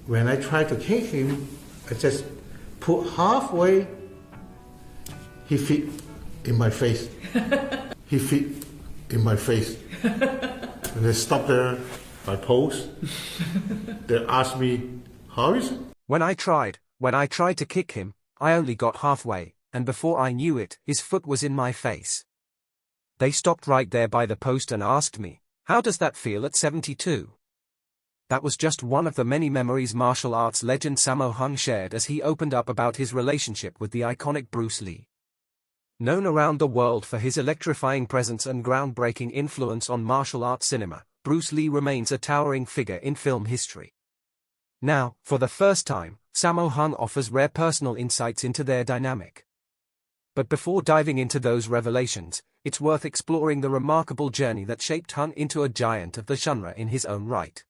When I try to kick him, I just put halfway, he fit in my face. He fit in my face. And they stop there, I pose. They ask me, how is it? When I tried to kick him, I only got halfway, and before I knew it, his foot was in my face. They stopped right there by the post and asked me, how does that feel at 72? That was just one of the many memories martial arts legend Sammo Hung shared as he opened up about his relationship with the iconic Bruce Lee. Known around the world for his electrifying presence and groundbreaking influence on martial arts cinema, Bruce Lee remains a towering figure in film history. Now, for the first time, Sammo Hung offers rare personal insights into their dynamic. But before diving into those revelations, it's worth exploring the remarkable journey that shaped Hung into a giant of the genre in his own right.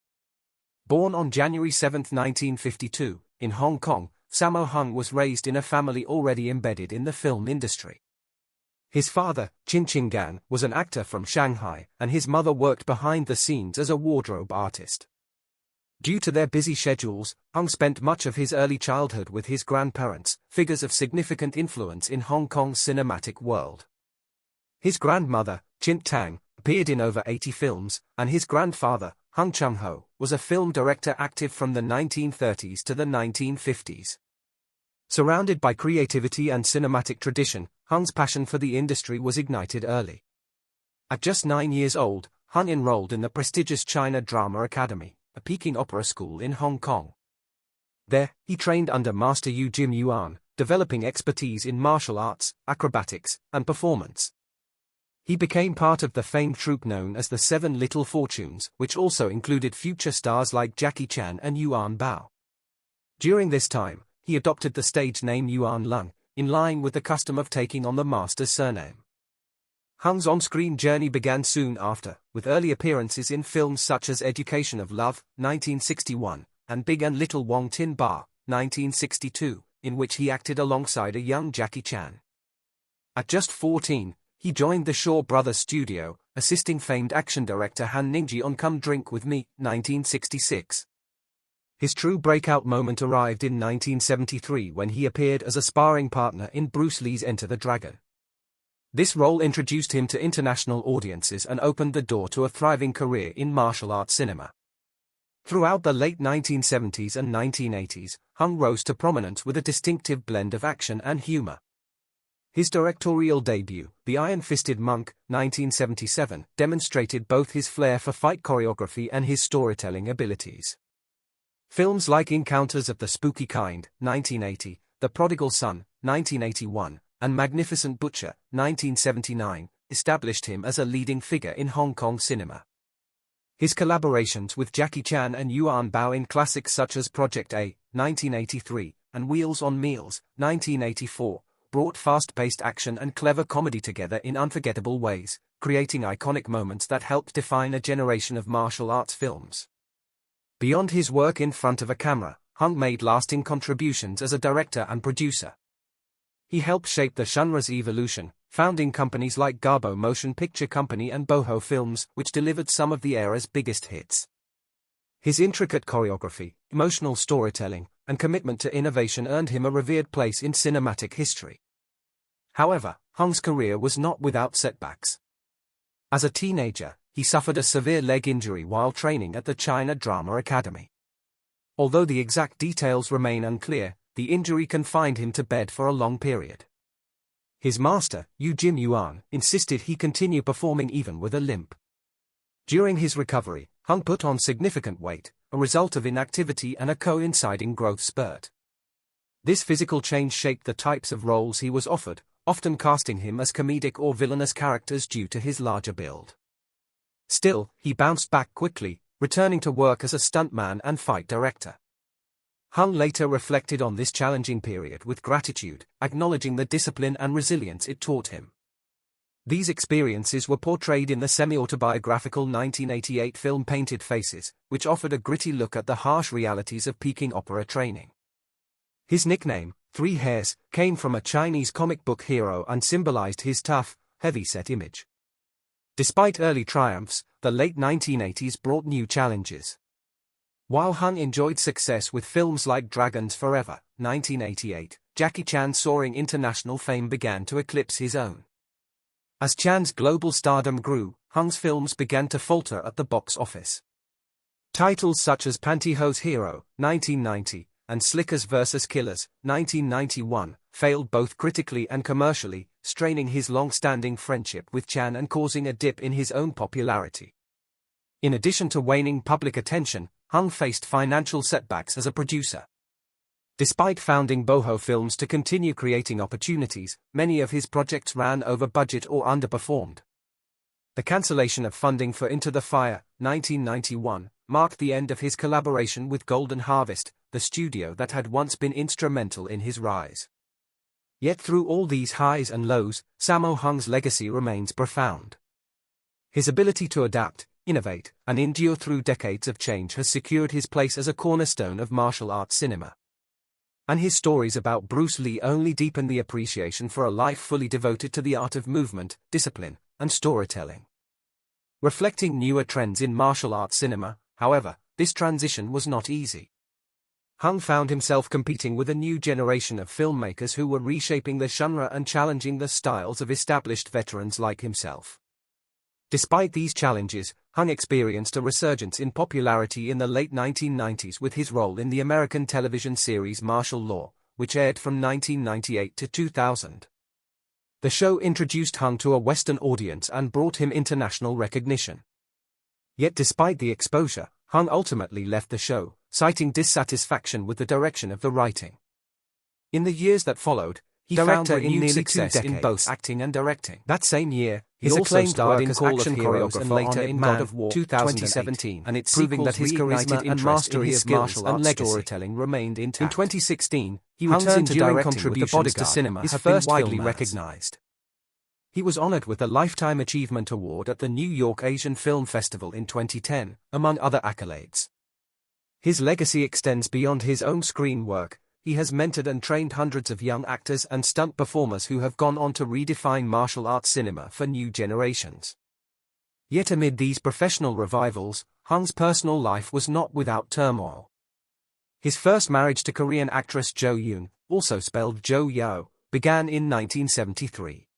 Born on January 7, 1952, in Hong Kong, Sammo Hung was raised in a family already embedded in the film industry. His father, Chin Chingan, was an actor from Shanghai, and his mother worked behind the scenes as a wardrobe artist. Due to their busy schedules, Hung spent much of his early childhood with his grandparents, figures of significant influence in Hong Kong's cinematic world. His grandmother, Chin Tang, appeared in over 80 films, and his grandfather, Hung Chung-ho, was a film director active from the 1930s to the 1950s. Surrounded by creativity and cinematic tradition, Hung's passion for the industry was ignited early. At just 9 years old, Hung enrolled in the prestigious China Drama Academy, a Peking opera school in Hong Kong. There, he trained under Master Yu Jim Yuan, developing expertise in martial arts, acrobatics, and performance. He became part of the famed troupe known as the Seven Little Fortunes, which also included future stars like Jackie Chan and Yuan Bao. During this time, he adopted the stage name Yuan Lung, in line with the custom of taking on the master's surname. Hung's on-screen journey began soon after, with early appearances in films such as Education of Love, 1961, and Big and Little Wong Tin Ba, 1962, in which he acted alongside a young Jackie Chan. At just 14, he joined the Shaw Brothers studio, assisting famed action director Han Ningji on Come Drink With Me, 1966. His true breakout moment arrived in 1973 when he appeared as a sparring partner in Bruce Lee's Enter the Dragon. This role introduced him to international audiences and opened the door to a thriving career in martial arts cinema. Throughout the late 1970s and 1980s, Hung rose to prominence with a distinctive blend of action and humor. His directorial debut, The Iron-Fisted Monk, 1977, demonstrated both his flair for fight choreography and his storytelling abilities. Films like Encounters of the Spooky Kind, 1980, The Prodigal Son, 1981, and Magnificent Butcher, 1979, established him as a leading figure in Hong Kong cinema. His collaborations with Jackie Chan and Yuan Bao in classics such as Project A, 1983, and Wheels on Meals, 1984, brought fast-paced action and clever comedy together in unforgettable ways, creating iconic moments that helped define a generation of martial arts films. Beyond his work in front of a camera, Hung made lasting contributions as a director and producer. He helped shape the genre's evolution, founding companies like Garbo Motion Picture Company and Boho Films, which delivered some of the era's biggest hits. His intricate choreography, emotional storytelling, and commitment to innovation earned him a revered place in cinematic history. However, Hung's career was not without setbacks. As a teenager, he suffered a severe leg injury while training at the China Drama Academy. Although the exact details remain unclear, the injury confined him to bed for a long period. His master, Yu Jim Yuan, insisted he continue performing even with a limp. During his recovery, Hung put on significant weight, a result of inactivity and a coinciding growth spurt. This physical change shaped the types of roles he was offered, often casting him as comedic or villainous characters due to his larger build. Still, he bounced back quickly, returning to work as a stuntman and fight director. Hung later reflected on this challenging period with gratitude, acknowledging the discipline and resilience it taught him. These experiences were portrayed in the semi-autobiographical 1988 film Painted Faces, which offered a gritty look at the harsh realities of Peking opera training. His nickname, Three Hairs, came from a Chinese comic book hero and symbolized his tough, heavy-set image. Despite early triumphs, the late 1980s brought new challenges. While Hung enjoyed success with films like Dragons Forever, 1988, Jackie Chan's soaring international fame began to eclipse his own. As Chan's global stardom grew, Hung's films began to falter at the box office. Titles such as Pantyhose Hero, 1990, and Slickers vs. Killers, 1991, failed both critically and commercially, straining his long-standing friendship with Chan and causing a dip in his own popularity. In addition to waning public attention, Hung faced financial setbacks as a producer. Despite founding Boho Films to continue creating opportunities, many of his projects ran over budget or underperformed. The cancellation of funding for Into the Fire, 1991, marked the end of his collaboration with Golden Harvest, the studio that had once been instrumental in his rise. Yet through all these highs and lows, Sammo Hung's legacy remains profound. His ability to adapt, innovate, and endure through decades of change has secured his place as a cornerstone of martial arts cinema. And his stories about Bruce Lee only deepen the appreciation for a life fully devoted to the art of movement, discipline, and storytelling. Reflecting newer trends in martial arts cinema, however, this transition was not easy. Hung found himself competing with a new generation of filmmakers who were reshaping the genre and challenging the styles of established veterans like himself. Despite these challenges, Hung experienced a resurgence in popularity in the late 1990s with his role in the American television series Martial Law, which aired from 1998 to 2000. The show introduced Hung to a Western audience and brought him international recognition. Yet despite the exposure, Hung ultimately left the show, citing dissatisfaction with the direction of the writing. In the years that followed, he found renewed success in both acting and directing. That same year, he also starred in action choreographer and later in God of War 2017, and it's proving that his charisma and mastery of martial arts storytelling remained intact. In 2016, he returned to directing with The Bodyguard to cinema his first widely recognized. He was honored with the Lifetime Achievement Award at the New York Asian Film Festival in 2010, among other accolades. His legacy extends beyond his own screen work. He has mentored and trained hundreds of young actors and stunt performers who have gone on to redefine martial arts cinema for new generations. Yet amid these professional revivals, Hung's personal life was not without turmoil. His first marriage to Korean actress Jo Yoon, also spelled Jo Yeo, began in 1973.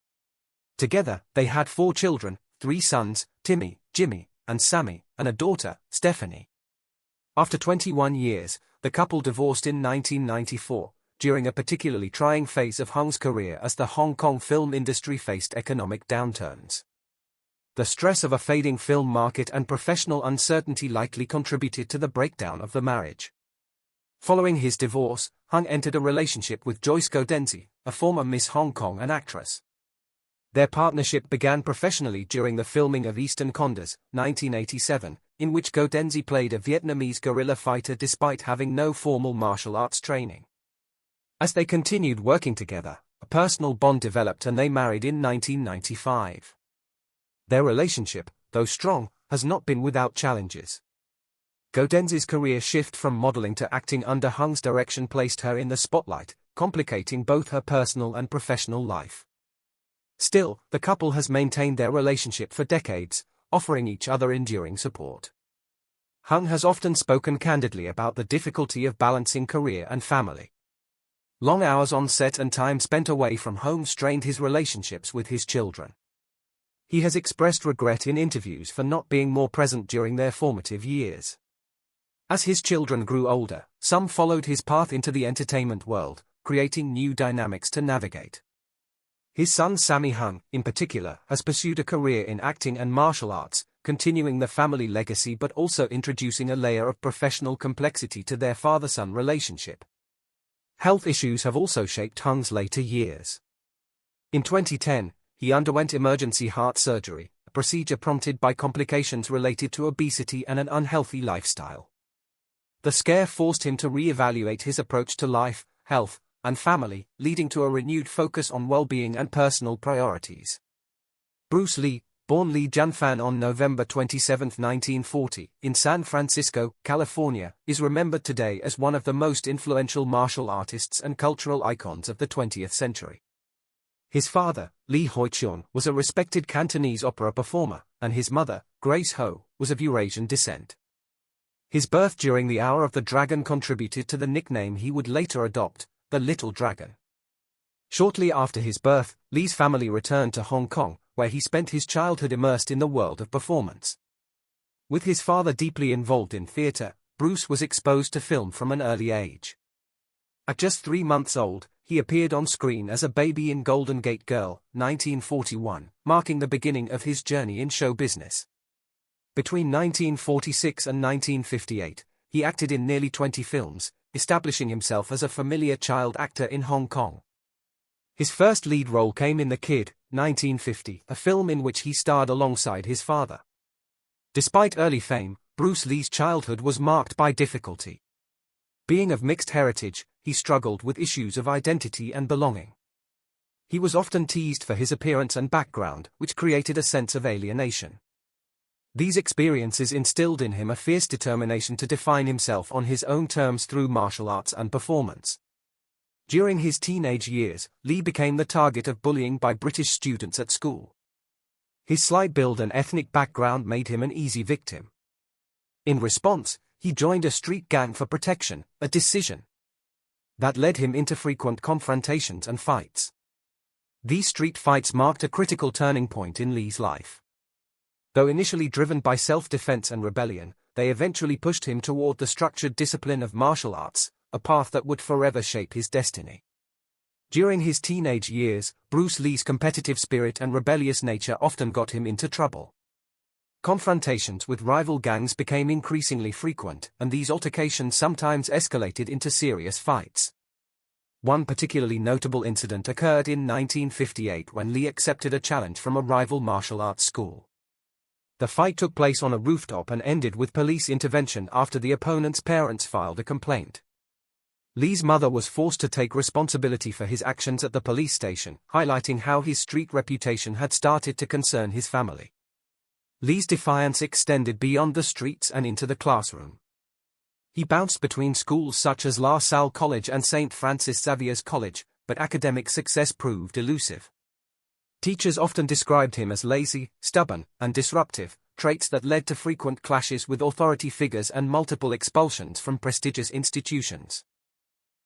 Together, they had 4 children, 3 sons, Timmy, Jimmy, and Sammy, and a daughter, Stephanie. After 21 years, the couple divorced in 1994, during a particularly trying phase of Hung's career as the Hong Kong film industry faced economic downturns. The stress of a fading film market and professional uncertainty likely contributed to the breakdown of the marriage. Following his divorce, Hung entered a relationship with Joyce Godenzi, a former Miss Hong Kong and actress. Their partnership began professionally during the filming of Eastern Condors, 1987, in which Godenzi played a Vietnamese guerrilla fighter despite having no formal martial arts training. As they continued working together, a personal bond developed and they married in 1995. Their relationship, though strong, has not been without challenges. Godenzi's career shift from modeling to acting under Hung's direction placed her in the spotlight, complicating both her personal and professional life. Still, the couple has maintained their relationship for decades, offering each other enduring support. Hung has often spoken candidly about the difficulty of balancing career and family. Long hours on set and time spent away from home strained his relationships with his children. He has expressed regret in interviews for not being more present during their formative years. As his children grew older, some followed his path into the entertainment world, creating new dynamics to navigate. His son Sammo Hung, in particular, has pursued a career in acting and martial arts, continuing the family legacy but also introducing a layer of professional complexity to their father-son relationship. Health issues have also shaped Hung's later years. In 2010, he underwent emergency heart surgery, a procedure prompted by complications related to obesity and an unhealthy lifestyle. The scare forced him to re-evaluate his approach to life, health, and family, leading to a renewed focus on well-being and personal priorities. Bruce Lee, born Lee Junfan on November 27, 1940, in San Francisco, California, is remembered today as one of the most influential martial artists and cultural icons of the 20th century. His father, Lee Hoi-cheon, was a respected Cantonese opera performer, and his mother, Grace Ho, was of Eurasian descent. His birth during the Hour of the Dragon contributed to the nickname he would later adopt, the Little Dragon. Shortly after his birth, Lee's family returned to Hong Kong, where he spent his childhood immersed in the world of performance. With his father deeply involved in theatre, Bruce was exposed to film from an early age. At just 3 months old, he appeared on screen as a baby in Golden Gate Girl, 1941, marking the beginning of his journey in show business. Between 1946 and 1958, he acted in nearly 20 films, establishing himself as a familiar child actor in Hong Kong. His first lead role came in The Kid, 1950, a film in which he starred alongside his father. Despite early fame, Bruce Lee's childhood was marked by difficulty. Being of mixed heritage, he struggled with issues of identity and belonging. He was often teased for his appearance and background, which created a sense of alienation. These experiences instilled in him a fierce determination to define himself on his own terms through martial arts and performance. During his teenage years, Lee became the target of bullying by British students at school. His slight build and ethnic background made him an easy victim. In response, he joined a street gang for protection, a decision that led him into frequent confrontations and fights. These street fights marked a critical turning point in Lee's life. Though initially driven by self-defense and rebellion, they eventually pushed him toward the structured discipline of martial arts, a path that would forever shape his destiny. During his teenage years, Bruce Lee's competitive spirit and rebellious nature often got him into trouble. Confrontations with rival gangs became increasingly frequent, and these altercations sometimes escalated into serious fights. One particularly notable incident occurred in 1958 when Lee accepted a challenge from a rival martial arts school. The fight took place on a rooftop and ended with police intervention after the opponent's parents filed a complaint. Lee's mother was forced to take responsibility for his actions at the police station, highlighting how his street reputation had started to concern his family. Lee's defiance extended beyond the streets and into the classroom. He bounced between schools such as La Salle College and St. Francis Xavier's College, but academic success proved elusive. Teachers often described him as lazy, stubborn, and disruptive, traits that led to frequent clashes with authority figures and multiple expulsions from prestigious institutions.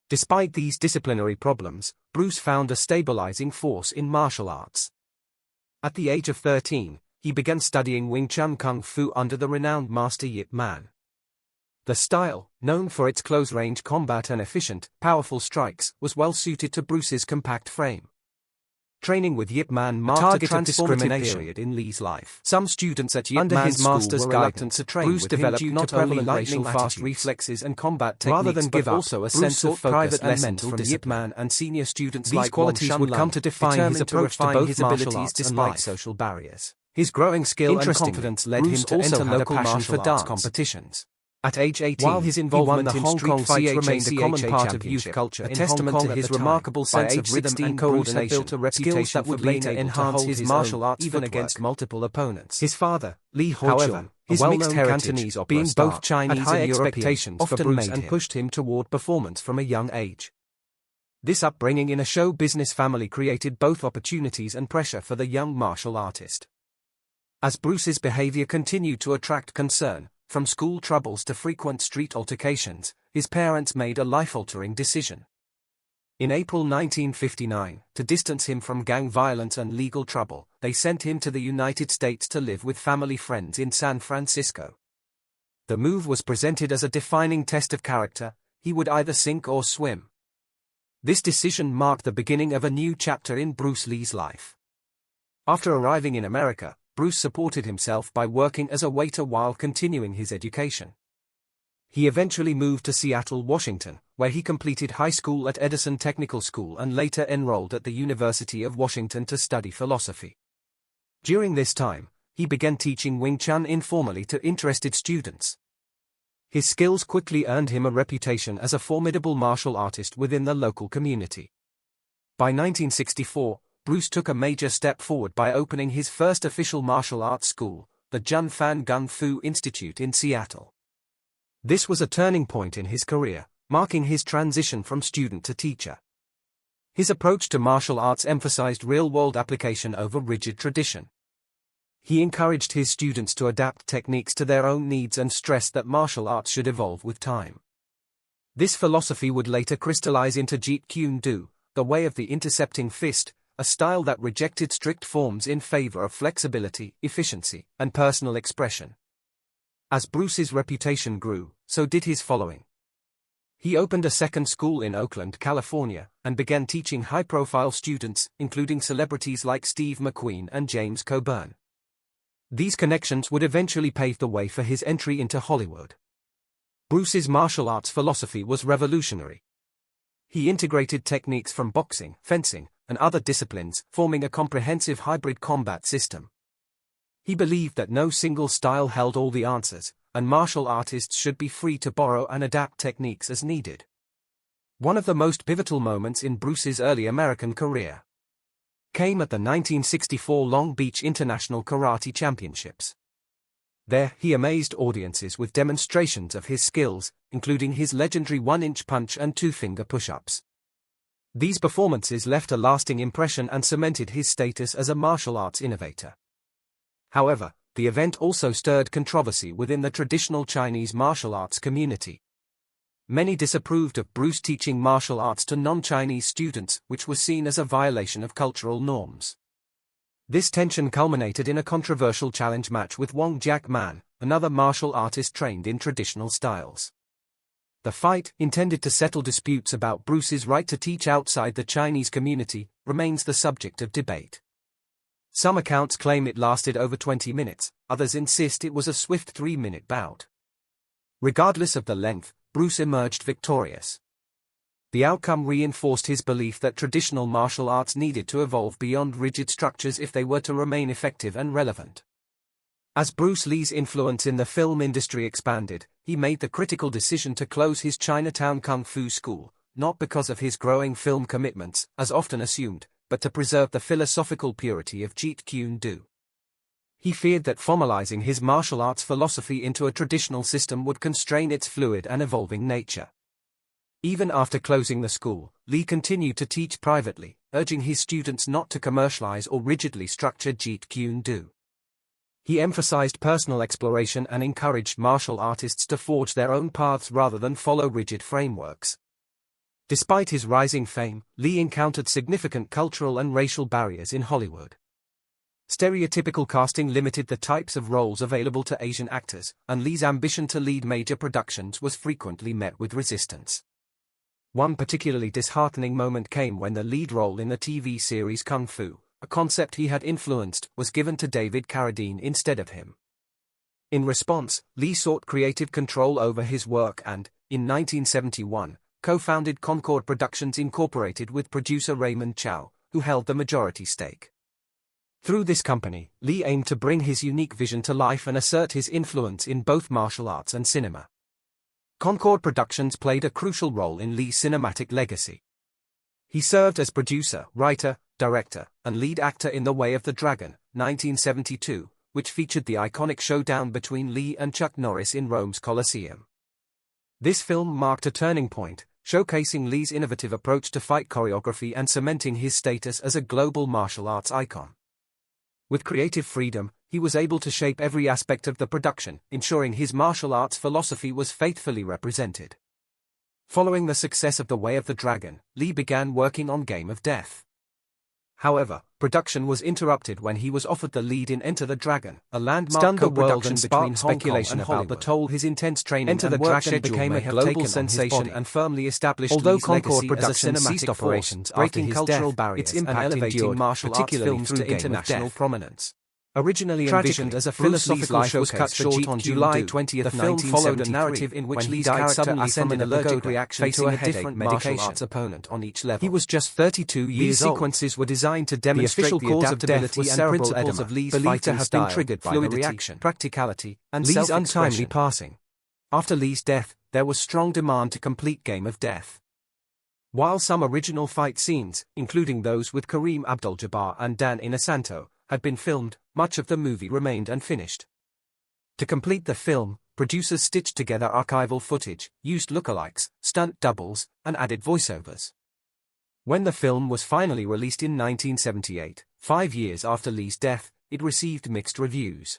Despite these disciplinary problems, Bruce found a stabilizing force in martial arts. At the age of 13, he began studying Wing Chun Kung Fu under the renowned master Yip Man. The style, known for its close-range combat and efficient, powerful strikes, was well suited to Bruce's compact frame. Training with Yip Man marked a transformative period in Lee's life. Some students at Yip Man's master's guidance to train Bruce developed not only lightning-fast reflexes and combat techniques, rather than give up, also a sense of private lessons from Yip Man and senior students. These qualities would come to define his approach to both abilities despite social barriers. His growing skill and confidence led him to enter local martial arts competitions. At age 18, while his involvement in street fights remained a common part of youth culture, a testament to his remarkable sense of rhythm and coordination, built a reputation that would later enhance his martial arts even against multiple opponents. His father, Lee Ho-chung, his mixed heritage, being both Chinese and European, often made and pushed him toward performance from a young age. This upbringing in a show business family created both opportunities and pressure for the young martial artist. As Bruce's behavior continued to attract concern, from school troubles to frequent street altercations, his parents made a life-altering decision. In April 1959, to distance him from gang violence and legal trouble, they sent him to the United States to live with family friends in San Francisco. The move was presented as a defining test of character. He would either sink or swim. This decision marked the beginning of a new chapter in Bruce Lee's life. After arriving in America, Bruce supported himself by working as a waiter while continuing his education. He eventually moved to Seattle, Washington, where he completed high school at Edison Technical School and later enrolled at the University of Washington to study philosophy. During this time, he began teaching Wing Chun informally to interested students. His skills quickly earned him a reputation as a formidable martial artist within the local community. By 1964, Bruce took a major step forward by opening his first official martial arts school, the Jun Fan Gun Fu Institute in Seattle. This was a turning point in his career, marking his transition from student to teacher. His approach to martial arts emphasized real-world application over rigid tradition. He encouraged his students to adapt techniques to their own needs and stressed that martial arts should evolve with time. This philosophy would later crystallize into Jeet Kune Do, the way of the intercepting fist, a style that rejected strict forms in favor of flexibility, efficiency, and personal expression. As Bruce's reputation grew, so did his following. He opened a second school in Oakland, California, and began teaching high-profile students, including celebrities like Steve McQueen and James Coburn. These connections would eventually pave the way for his entry into Hollywood. Bruce's martial arts philosophy was revolutionary. He integrated techniques from boxing, fencing, and other disciplines, forming a comprehensive hybrid combat system. He believed that no single style held all the answers, and martial artists should be free to borrow and adapt techniques as needed. One of the most pivotal moments in Bruce's early American career came at the 1964 Long Beach International Karate Championships. There, he amazed audiences with demonstrations of his skills, including his legendary one-inch punch and two-finger push-ups. These performances left a lasting impression and cemented his status as a martial arts innovator. However, the event also stirred controversy within the traditional Chinese martial arts community. Many disapproved of Bruce teaching martial arts to non-Chinese students, which was seen as a violation of cultural norms. This tension culminated in a controversial challenge match with Wong Jack Man, another martial artist trained in traditional styles. The fight, intended to settle disputes about Bruce's right to teach outside the Chinese community, remains the subject of debate. Some accounts claim it lasted over 20 minutes, others insist it was a swift 3-minute bout. Regardless of the length, Bruce emerged victorious. The outcome reinforced his belief that traditional martial arts needed to evolve beyond rigid structures if they were to remain effective and relevant. As Bruce Lee's influence in the film industry expanded, he made the critical decision to close his Chinatown Kung Fu school, not because of his growing film commitments, as often assumed, but to preserve the philosophical purity of Jeet Kune Do. He feared that formalizing his martial arts philosophy into a traditional system would constrain its fluid and evolving nature. Even after closing the school, Lee continued to teach privately, urging his students not to commercialize or rigidly structure Jeet Kune Do. He emphasized personal exploration and encouraged martial artists to forge their own paths rather than follow rigid frameworks. Despite his rising fame, Lee encountered significant cultural and racial barriers in Hollywood. Stereotypical casting limited the types of roles available to Asian actors, and Lee's ambition to lead major productions was frequently met with resistance. One particularly disheartening moment came when the lead role in the TV series Kung Fu, a concept he had influenced, was given to David Carradine instead of him. In response, Lee sought creative control over his work and, in 1971, co-founded Concord Productions Incorporated with producer Raymond Chow, who held the majority stake. Through this company, Lee aimed to bring his unique vision to life and assert his influence in both martial arts and cinema. Concord Productions played a crucial role in Lee's cinematic legacy. He served as producer, writer, director, and lead actor in The Way of the Dragon, 1972, which featured the iconic showdown between Lee and Chuck Norris in Rome's Colosseum. This film marked a turning point, showcasing Lee's innovative approach to fight choreography and cementing his status as a global martial arts icon. With creative freedom, he was able to shape every aspect of the production, ensuring his martial arts philosophy was faithfully represented. Following the success of The Way of the Dragon, Lee began working on Game of Death. However, production was interrupted when he was offered the lead in Enter the Dragon, a landmark co-production between speculation about the toll his intense training Enter the Dragon became a global sensation and firmly established Lee's legacy as a cinematic operations breaking cultural barriers and elevating martial arts films to international prominence. Originally envisioned as a philosophical showcase cut short on July 20th, the film followed a narrative in which Lee's character ascended an allergic reaction facing a different martial arts opponent on each level. He was just 32 years old. These sequences were designed to demonstrate the cause of death and principles of Lee's believed to have been triggered by the reaction, practicality, and Lee's untimely passing. After Lee's death, there was strong demand to complete Game of Death. While some original fight scenes, including those with Kareem Abdul-Jabbar and Dan Inosanto, had been filmed, much of the movie remained unfinished. To complete the film, producers stitched together archival footage, used lookalikes, stunt doubles, and added voiceovers. When the film was finally released in 1978, 5 years after Lee's death, it received mixed reviews.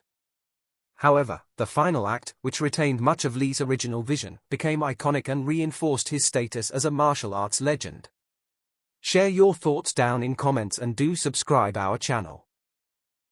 However, the final act, which retained much of Lee's original vision, became iconic and reinforced his status as a martial arts legend. Share your thoughts down in comments and do subscribe our channel.